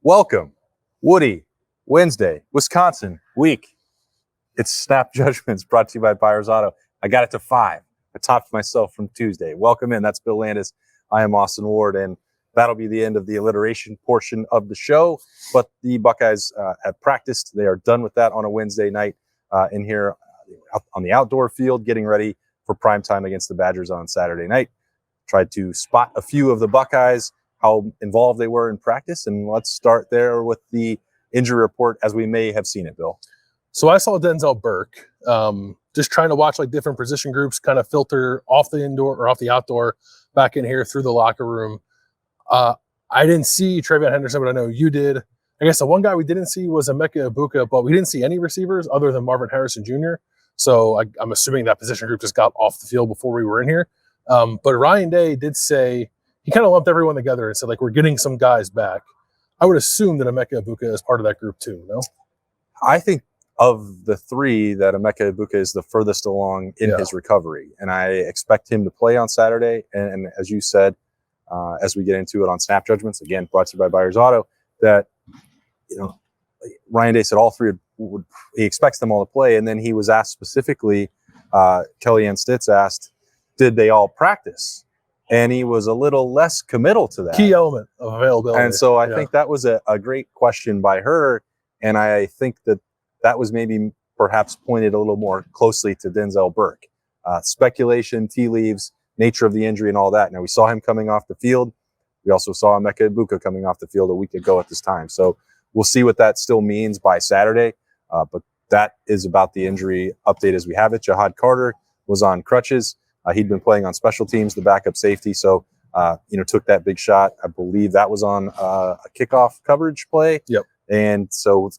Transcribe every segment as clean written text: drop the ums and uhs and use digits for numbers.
Welcome, Woody, Wednesday, Wisconsin week. It's Snap Judgments brought to you by Buyers Auto. I got it to 5. I topped myself from Tuesday. Welcome in. That's Bill Landis. I am Austin Ward, and that'll be the end of the alliteration portion of the show. But the Buckeyes have practiced. They are done with that on a Wednesday night in here on the outdoor field, getting ready for prime time against the Badgers on Saturday night. Tried to spot a few of the Buckeyes, how involved they were in practice, and let's start there with the injury report as we may have seen it, Bill. So I saw Denzel Burke, just trying to watch like different position groups kind of filter off the indoor or off the outdoor back in here through the locker room. I didn't see Travion Henderson, but I know you did. I guess the one guy we didn't see was Emeka Egbuka, but we didn't see any receivers other than Marvin Harrison Jr. So I'm assuming that position group just got off the field before we were in here. But Ryan Day did say, he kind of lumped everyone together and said, like, we're getting some guys back. I would assume that Emeka Egbuka is part of that group too, no? I think of the three that Emeka Egbuka is the furthest along in his recovery. And I expect him to play on Saturday. And as you said, as we get into it on Snap Judgments, again, brought to you by Buyers Auto, that, you know, Ryan Day said all three he expects them all to play. And then he was asked specifically, Kellyanne Stitz asked, did they all practice? And he was a little less committal to that. Key element of availability. And so I think that was a great question by her. And I think that was maybe perhaps pointed a little more closely to Denzel Burke. Speculation, tea leaves, nature of the injury and all that. Now, we saw him coming off the field. We also saw Emeka Egbuka coming off the field a week ago at this time. So we'll see what that still means by Saturday. But that is about the injury update as we have it. Jahad Carter was on crutches. He'd been playing on special teams, the backup safety. So, took that big shot. I believe that was on a kickoff coverage play. Yep. And so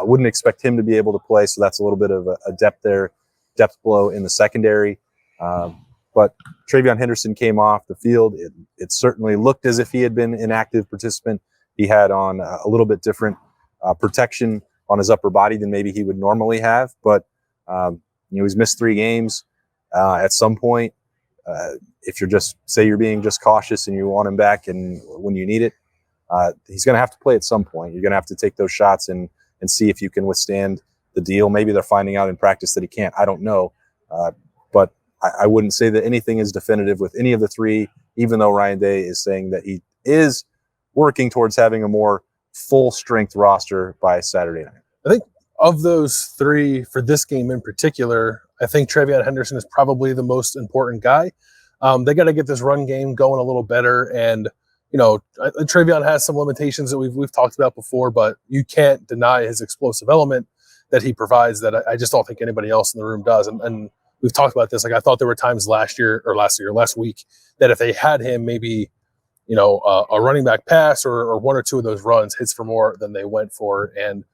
wouldn't expect him to be able to play. So that's a little bit of a depth blow in the secondary. But Travion Henderson came off the field. It certainly looked as if he had been an active participant. He had on a little bit different protection on his upper body than maybe he would normally have. But, he's missed 3 games. At some point, if you're being just cautious and you want him back and when you need it, he's going to have to play at some point. You're going to have to take those shots and see if you can withstand the deal. Maybe they're finding out in practice that he can't. I don't know. But I wouldn't say that anything is definitive with any of the 3, even though Ryan Day is saying that he is working towards having a more full-strength roster by Saturday night. I think of those 3 for this game in particular, I think Travion Henderson is probably the most important guy. They got to get this run game going a little better. And, Travion has some limitations that we've talked about before, but you can't deny his explosive element that he provides that I just don't think anybody else in the room does. And we've talked about this. Like, I thought there were times last week, that if they had him, maybe, a running back pass or 1 or 2 of those runs hits for more than they went for. And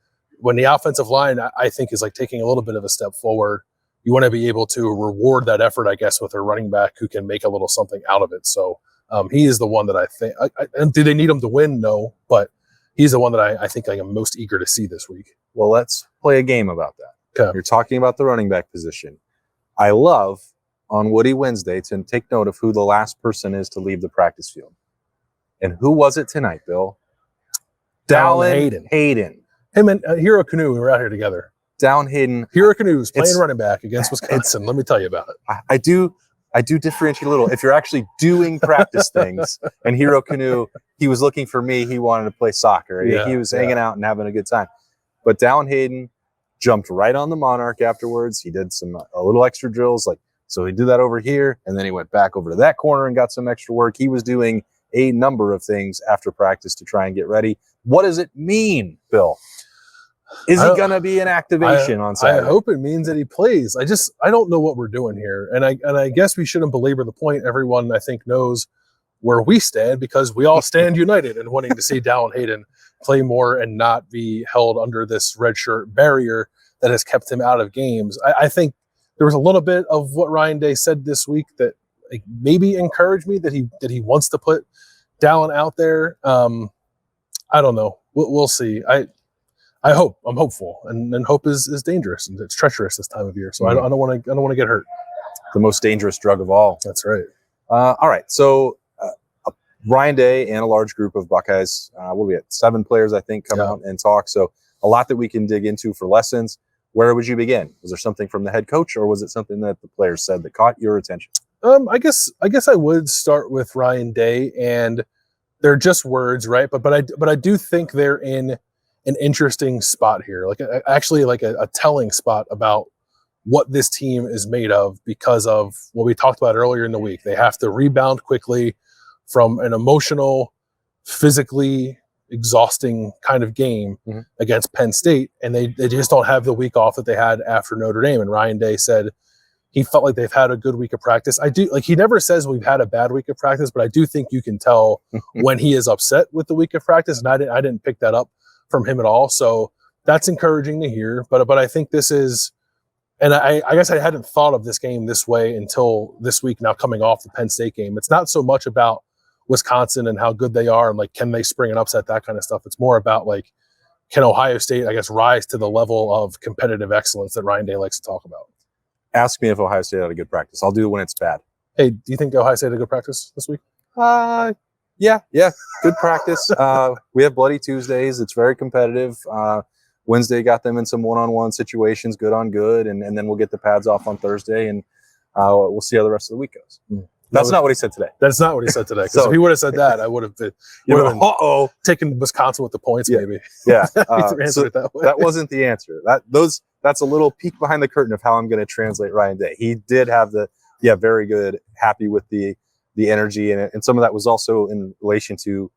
when the offensive line, I think, is like taking a little bit of a step forward, you want to be able to reward that effort, I guess, with a running back who can make a little something out of it. So he is the one that I think – do they need him to win? No, but he's the one that I think I am most eager to see this week. Well, let's play a game about that. Okay. You're talking about the running back position. I love on Woody Wednesday to take note of who the last person is to leave the practice field. And who was it tonight, Bill? Dallin Hayden. Him and Hero Canoe, we were out here together. Dallin Hayden. Hero Canoe's playing running back against Wisconsin. Let me tell you about it. I do differentiate a little. If you're actually doing practice things, and Hero Canoe, he was looking for me. He wanted to play soccer. He was hanging out and having a good time. But Dallin Hayden jumped right on the Monarch afterwards. He did a little extra drills. So he did that over here, and then he went back over to that corner and got some extra work. He was doing a number of things after practice to try and get ready. What does it mean, Bill? Is he going to be an activation on Saturday? I hope it means that he plays. I don't know what we're doing here. And I guess we shouldn't belabor the point. Everyone, I think, knows where we stand because we all stand united in wanting to see Dallin Hayden play more and not be held under this red shirt barrier that has kept him out of games. I think there was a little bit of what Ryan Day said this week that maybe encouraged me that he wants to put Dallin out there. I don't know. We'll see. I'm hopeful, and hope is dangerous and it's treacherous this time of year. So I don't want to get hurt. The most dangerous drug of all. That's right. All right. So Ryan Day and a large group of Buckeyes, what do we have, 7 players, I think, come out and talk. So a lot that we can dig into for lessons. Where would you begin? Was there something from the head coach, or was it something that the players said that caught your attention? I guess I would start with Ryan Day, and they're just words, right? But I do think they're in an interesting spot here, like a telling spot about what this team is made of because of what we talked about earlier in the week. They have to rebound quickly from an emotional, physically exhausting kind of game against Penn State, and they just don't have the week off that they had after Notre Dame. And Ryan Day said he felt like they've had a good week of practice. I do, like, he never says we've had a bad week of practice, but I do think you can tell when he is upset with the week of practice, and I didn't pick that up from him at all. So that's encouraging to hear. But I think this is, and I guess I hadn't thought of this game this way until this week, now coming off the Penn State game. It's not so much about Wisconsin and how good they are and, like, can they spring an upset, that kind of stuff. It's more about, like, can Ohio State, I guess, rise to the level of competitive excellence that Ryan Day likes to talk about. Ask me if Ohio State had a good practice. I'll do it when it's bad. Hey, do you think Ohio State had a good practice this week? Yeah, good practice. We have Bloody Tuesdays. It's very competitive. Wednesday got them in some one-on-one situations, good on good, and then we'll get the pads off on Thursday, and we'll see how the rest of the week goes. That's not what he said today. That's not what he said today. Because if he would have said that, I would have been taken Wisconsin with the points, maybe. Yeah. So that wasn't the answer. That's a little peek behind the curtain of how I'm going to translate Ryan Day. He did have very good, happy with the energy, and some of that was also in relation to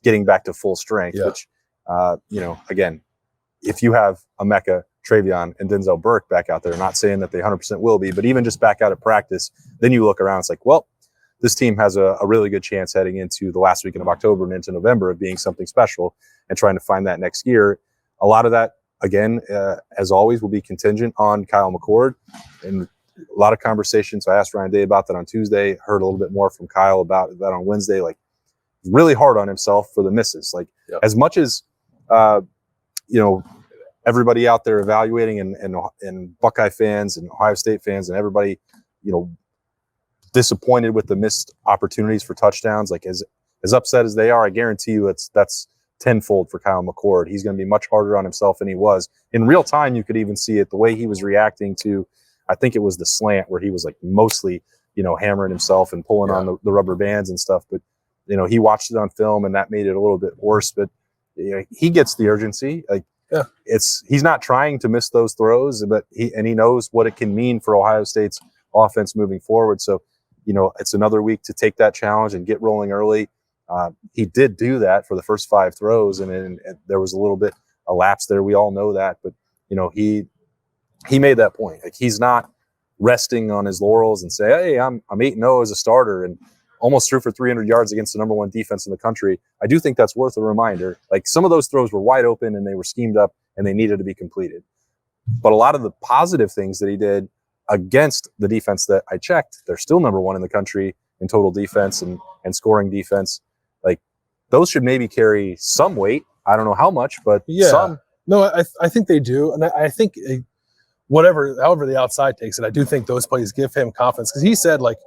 getting back to full strength, which, again, if you have Emeka, Travion, and Denzel Burke back out there, not saying that they 100% will be, but even just back out of practice, then you look around, it's like, well, this team has a really good chance heading into the last weekend of October and into November of being something special and trying to find that next year. A lot of that, again, as always, will be contingent on Kyle McCord. And a lot of conversations. I asked Ryan Day about that on Tuesday, heard a little bit more from Kyle about that on Wednesday. Like, really hard on himself for the misses. Like, as much as, everybody out there evaluating and Buckeye fans and Ohio State fans and everybody, disappointed with the missed opportunities for touchdowns, like as upset as they are, I guarantee you that's tenfold for Kyle McCord. He's going to be much harder on himself than he was. In real time, you could even see it, the way he was reacting to, I think it was the slant where he was like mostly, hammering himself and pulling on the rubber bands and stuff. But, he watched it on film and that made it a little bit worse. But he gets the urgency. Like, he's not trying to miss those throws, but he knows what it can mean for Ohio State's offense moving forward. So, it's another week to take that challenge and get rolling early. He did do that for the first 5 throws, and there was a little bit a lapse there. We all know that, but he made that point. Like, he's not resting on his laurels and say, "Hey, I'm 8-0 as a starter and almost threw for 300 yards against the number 1 defense in the country." I do think that's worth a reminder. Like, some of those throws were wide open and they were schemed up and they needed to be completed. But a lot of the positive things that he did against the defense that I checked, they're still number 1 in the country in total defense and scoring defense. Like, those should maybe carry some weight. I don't know how much, but some. No, I think they do. And I think however the outside takes it, I do think those plays give him confidence. Because he said, like,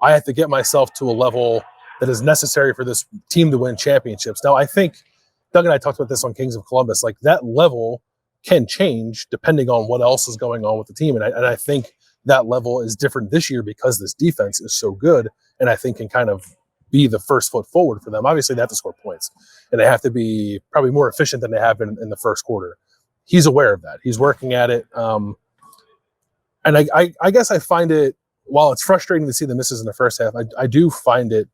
I have to get myself to a level that is necessary for this team to win championships. Now, I think Doug and I talked about this on Kings of Columbus. Like, that level can change depending on what else is going on with the team. And I think that level is different this year because this defense is so good, and I think can kind of be the first foot forward for them. Obviously, they have to score points, and they have to be probably more efficient than they have been in the first quarter. He's aware of that. He's working at it. And I guess I find it, while it's frustrating to see the misses in the first half, I do find it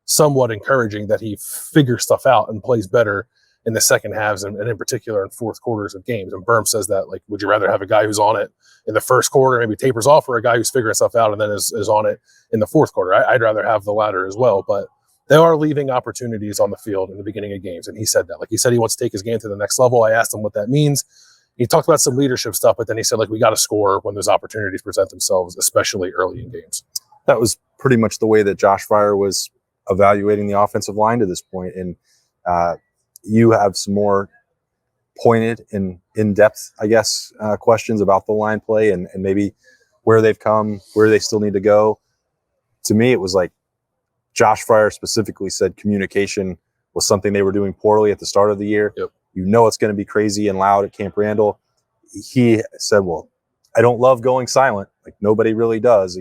somewhat encouraging that he figures stuff out and plays better in the second halves, and in particular in fourth quarters of games. And Berm says that, like, would you rather have a guy who's on it in the first quarter, maybe tapers off, or a guy who's figuring stuff out and then is on it in the fourth quarter? I'd rather have the latter as well, but they are leaving opportunities on the field in the beginning of games. And he said that. Like, he said he wants to take his game to the next level. I asked him what that means. He talked about some leadership stuff, but then he said, like, we got to score when those opportunities present themselves, especially early in games. That was pretty much the way that Josh Fryer was evaluating the offensive line to this point. And you have some more pointed and in-depth, I guess, questions about the line play and maybe where they've come, where they still need to go. To me, it was like Josh Fryer specifically said communication was something they were doing poorly at the start of the year. Yep. You know it's going to be crazy and loud at Camp Randall. He said, well, I don't love going silent. Like nobody really does.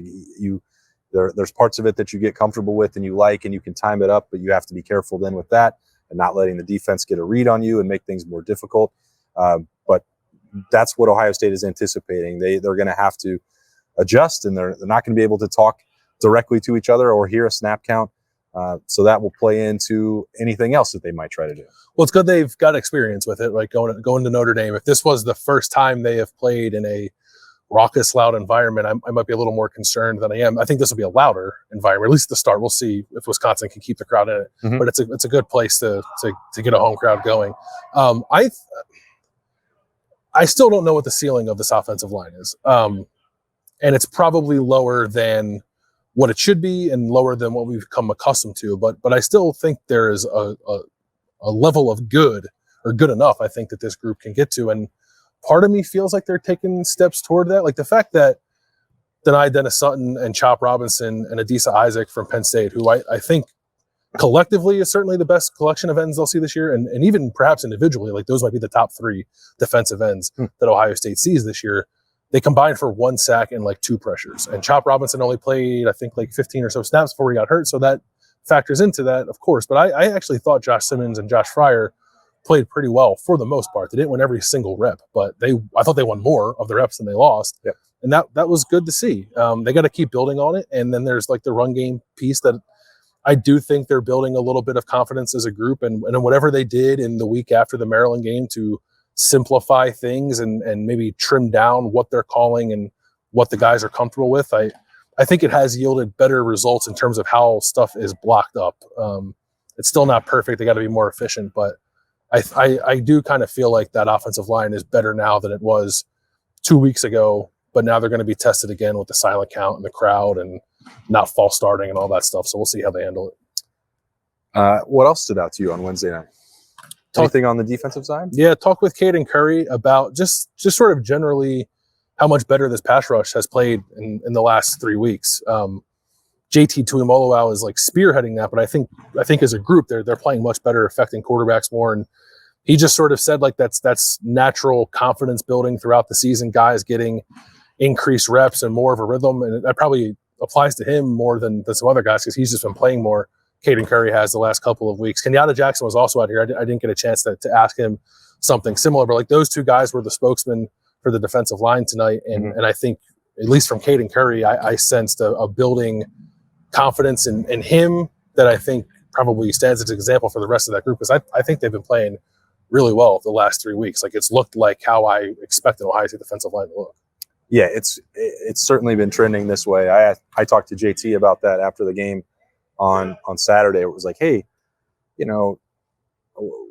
There's parts of it that you get comfortable with and you like, and you can time it up, but you have to be careful then with that and not letting the defense get a read on you and make things more difficult. But that's what Ohio State is anticipating. They're going to have to adjust, and they're not going to be able to talk directly to each other or hear a snap count. So that will play into anything else that they might try to do. Well, it's good they've got experience with it, like going to Notre Dame. If this was the first time they have played in a raucous, loud environment, I might be a little more concerned than I am. I think this will be a louder environment, at least at the start. We'll see if Wisconsin can keep the crowd in it. Mm-hmm. But it's a good place to get a home crowd going. I still don't know what the ceiling of this offensive line is. And it's probably lower than what it should be and lower than what we've come accustomed to. But I still think there is a level of good, or good enough, I think, that this group can get to. And part of me feels like they're taking steps toward that. Like the fact that Denai Dennis Sutton and Chop Robinson and Adisa Isaac from Penn State, who I think collectively is certainly the best collection of ends they'll see this year, and even perhaps individually, like those might be the top 3 defensive ends that Ohio State sees this year. They combined for 1 sack and like 2 pressures. And Chop Robinson only played, I think, like 15 or so snaps before he got hurt. So that factors into that, of course. But I actually thought Josh Simmons and Josh Fryer played pretty well for the most part. They didn't win every single rep, but I thought they won more of the reps than they lost. Yep. And that was good to see. They got to keep building on it. And then there's like the run game piece that I do think they're building a little bit of confidence as a group. And whatever they did in the week after the Maryland game to simplify things and maybe trim down what they're calling and what the guys are comfortable with, I think it has yielded better results in terms of how stuff is blocked up. It's still not perfect. They got to be more efficient, but I do kind of feel like that offensive line is better now than it was 2 weeks ago, but now they're going to be tested again with the silent count and the crowd and not false starting and all that stuff. So we'll see how they handle it. What else stood out to you on Wednesday night? Anything on the defensive side? Yeah, talk with Caden Curry about just sort of generally how much better this pass rush has played in the last 3 weeks. JT Tuimoloau is like spearheading that, but I think as a group they're playing much better, affecting quarterbacks more. And he just sort of said like that's natural confidence building throughout the season. Guys getting increased reps and more of a rhythm, and that probably applies to him more than some other guys because he's just been playing more. Caden Curry has the last couple of weeks. Kenyatta Jackson was also out here. I didn't get a chance to ask him something similar, but like those 2 guys were the spokesmen for the defensive line tonight. And I think, at least from Caden Curry, I sensed a building confidence in him that I think probably stands as an example for the rest of that group, because I think they've been playing really well the last 3 weeks. Like it's looked like how I expected Ohio State defensive line to look. Yeah, it's certainly been trending this way. I talked to JT about that after the game on Saturday. It was like, hey,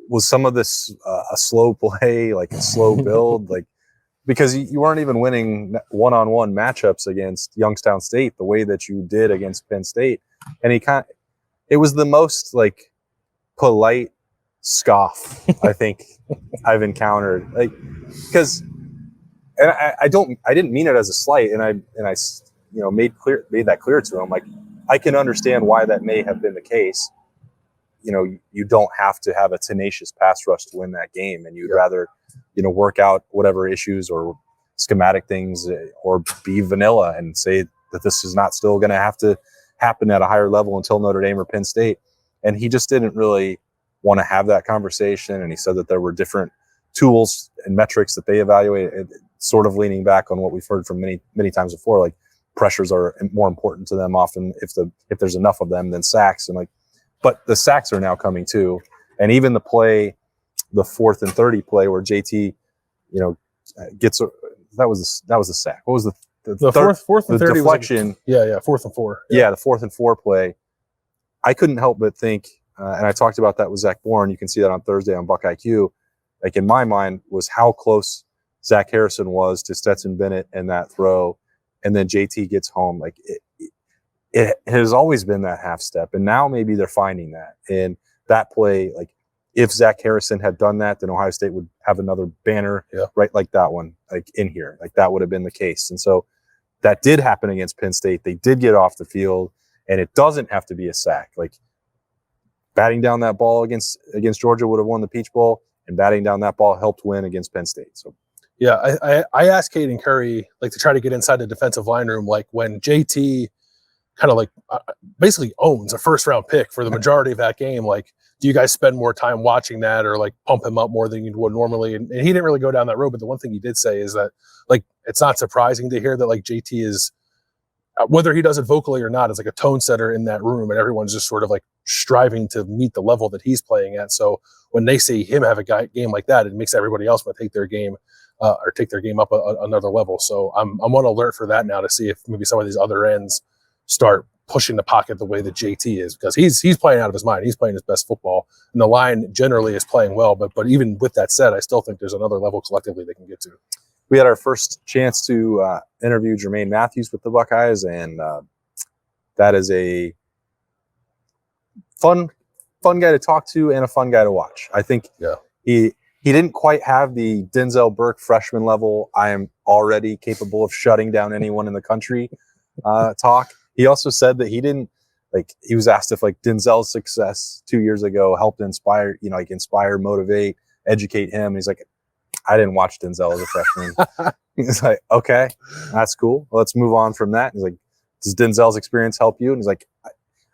was some of this a slow play, like a slow build, like because you weren't even winning one-on-one matchups against Youngstown State the way that you did against Penn State, and it was the most like polite scoff I think I've encountered, like because. And I didn't mean it as a slight, and I made that clear to him. Like I can understand why that may have been the case. You don't have to have a tenacious pass rush to win that game, and you'd rather, work out whatever issues or schematic things, or be vanilla and say that this is not still going to have to happen at a higher level until Notre Dame or Penn State. And he just didn't really want to have that conversation. And he said that there were different tools and metrics that they evaluate, sort of leaning back on what we've heard from many times before, like pressures are more important to them often if there's enough of them than sacks. And but the sacks are now coming too. And even the 4th and 30 play where JT, gets that was a sack. What was the fourth and 30 deflection? Was 4th and 4. Yeah, the 4th and 4 play. I couldn't help but think, and I talked about that with Zach Bourne. You can see that on Thursday on Buckeye Q. Like in my mind was how close Zach Harrison was to Stetson Bennett and that throw, and then JT gets home. Like it has always been that half step, and now maybe they're finding that. And that play, like if Zach Harrison had done that, then Ohio State would have another banner, right, like that one, like in here, like that would have been the case. And so that did happen against Penn State. They did get off the field, and it doesn't have to be a sack. Like batting down that ball against Georgia would have won the Peach Bowl, and batting down that ball helped win against Penn State. So yeah, I asked Caden Curry like to try to get inside the defensive line room, like when JT kind of like basically owns a first round pick for the majority of that game. Like, do you guys spend more time watching that or like pump him up more than you would normally? And he didn't really go down that road. But the one thing he did say is that like, it's not surprising to hear that like JT is, whether he does it vocally or not, is like a tone setter in that room, and everyone's just sort of like striving to meet the level that he's playing at. So when they see him have a game like that, it makes everybody else want to take their game up another level. So I'm on alert for that now to see if maybe some of these other ends start pushing the pocket the way that JT is, because he's playing out of his mind. He's playing his best football, and the line generally is playing well. But even with that said, I still think there's another level collectively they can get to. We had our first chance to interview Jermaine Matthews with the Buckeyes, and that is a fun guy to talk to and a fun guy to watch. I think he didn't quite have the Denzel Burke freshman level, I am already capable of shutting down anyone in the country talk. He also said that he was asked if like Denzel's success 2 years ago helped inspire, inspire, motivate, educate him. And he's like, I didn't watch Denzel as a freshman. He's like, okay, that's cool. Well, let's move on from that. He's like, does Denzel's experience help you? And he's like,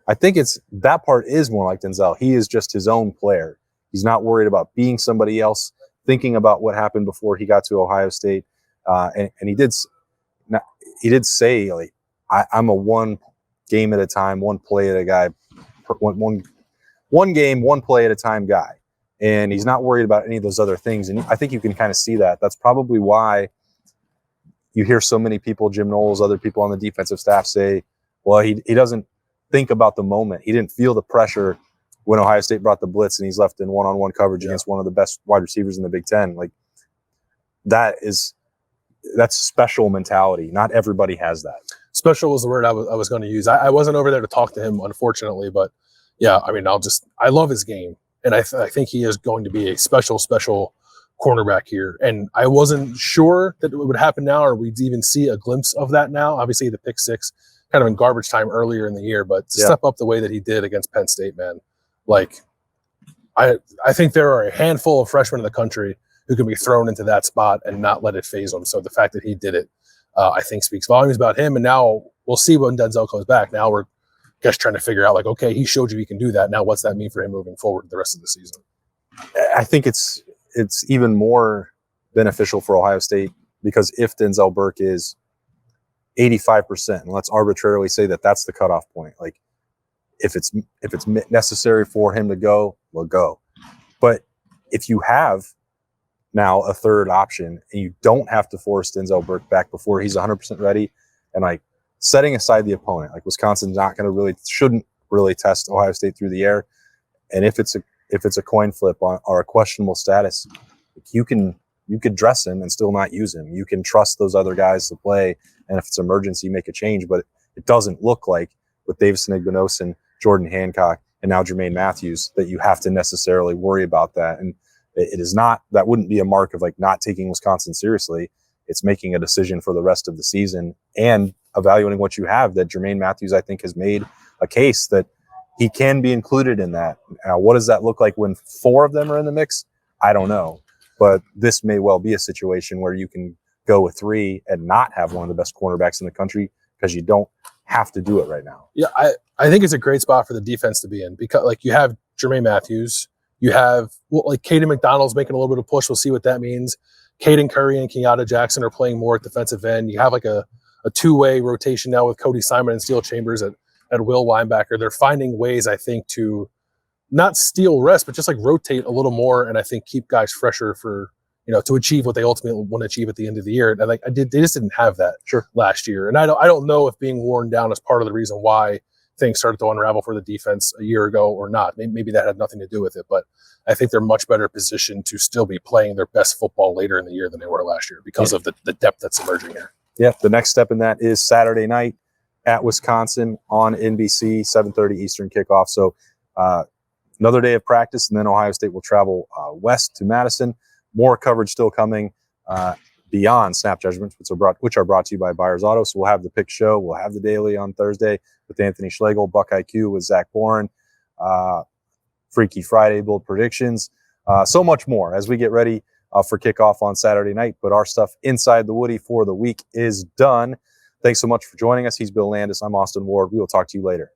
I think that part is more like Denzel. He is just his own player. He's not worried about being somebody else, thinking about what happened before he got to Ohio State. And he did say, like, I'm a one game at a time, one play at a guy, one game, one play at a time guy. And he's not worried about any of those other things. And I think you can kind of see that. That's probably why you hear so many people, Jim Knowles, other people on the defensive staff say, well, he doesn't think about the moment. He didn't feel the pressure when Ohio State brought the blitz and he's left in one-on-one coverage against one of the best wide receivers in the Big Ten. Like that's special mentality. Not everybody has that. Special was the word I was going to use. I wasn't over there to talk to him, unfortunately, but yeah, I mean, I love his game. And I think he is going to be a special cornerback here. And I wasn't sure that it would happen now, or we'd even see a glimpse of that now. Obviously, the pick six kind of in garbage time earlier in the year, but to step up the way that he did against Penn State, man, like I think there are a handful of freshmen in the country who can be thrown into that spot and not let it phase them. So the fact that he did it, I think speaks volumes about him. And now we'll see when Denzel comes back. Now we're just trying to figure out, like, okay, he showed you he can do that. Now what's that mean for him moving forward the rest of the season? I think it's even more beneficial for Ohio State, because if Denzel Burke is 85%, and let's arbitrarily say that that's the cutoff point, like if it's necessary for him to go, we'll go. But if you have now a third option and you don't have to force Denzel Burke back before he's 100% ready, and like setting aside the opponent, like Wisconsin's shouldn't really test Ohio State through the air. And if it's a coin flip or a questionable status, you could dress him and still not use him. You can trust those other guys to play, and if it's emergency, make a change. But it doesn't look like with Davison Igbinosun, Jordan Hancock, and now Jermaine Matthews that you have to necessarily worry about that. And it is not, that wouldn't be a mark of like not taking Wisconsin seriously. It's making a decision for the rest of the season and evaluating what you have. That Jermaine Matthews, I think, has made a case that he can be included in that. Now, what does that look like when 4 of them are in the mix? I don't know. But this may well be a situation where you can go with 3 and not have one of the best cornerbacks in the country, because you don't have to do it right now. Yeah, I think it's a great spot for the defense to be in, because like you have Jermaine Matthews, you have like Caden McDonald's making a little bit of push. We'll see what that means. Caden Curry and Kenyatta Jackson are playing more at defensive end. You have like a two-way rotation now with Cody Simon and Steele Chambers at will linebacker. They're finding ways, I think, to not steal rest, but just like rotate a little more, and I think keep guys fresher for, to achieve what they ultimately want to achieve at the end of the year. And they just didn't have that last year. And I don't know if being worn down is part of the reason why things started to unravel for the defense a year ago or not. Maybe that had nothing to do with it, but I think they're much better positioned to still be playing their best football later in the year than they were last year because of the depth that's emerging here. Yeah, the next step in that is Saturday night at Wisconsin on NBC, 7:30 Eastern kickoff. So another day of practice, and then Ohio State will travel west to Madison. More coverage still coming. beyond Snap Judgments, which are brought to you by Buyers Auto. So we'll have the pick show. We'll have the daily on Thursday with Anthony Schlegel, Buckeye Q with Zach Bourne, Freaky Friday bold predictions, so much more as we get ready for kickoff on Saturday night. But our stuff inside the Woody for the week is done. Thanks so much for joining us. He's Bill Landis. I'm Austin Ward. We will talk to you later.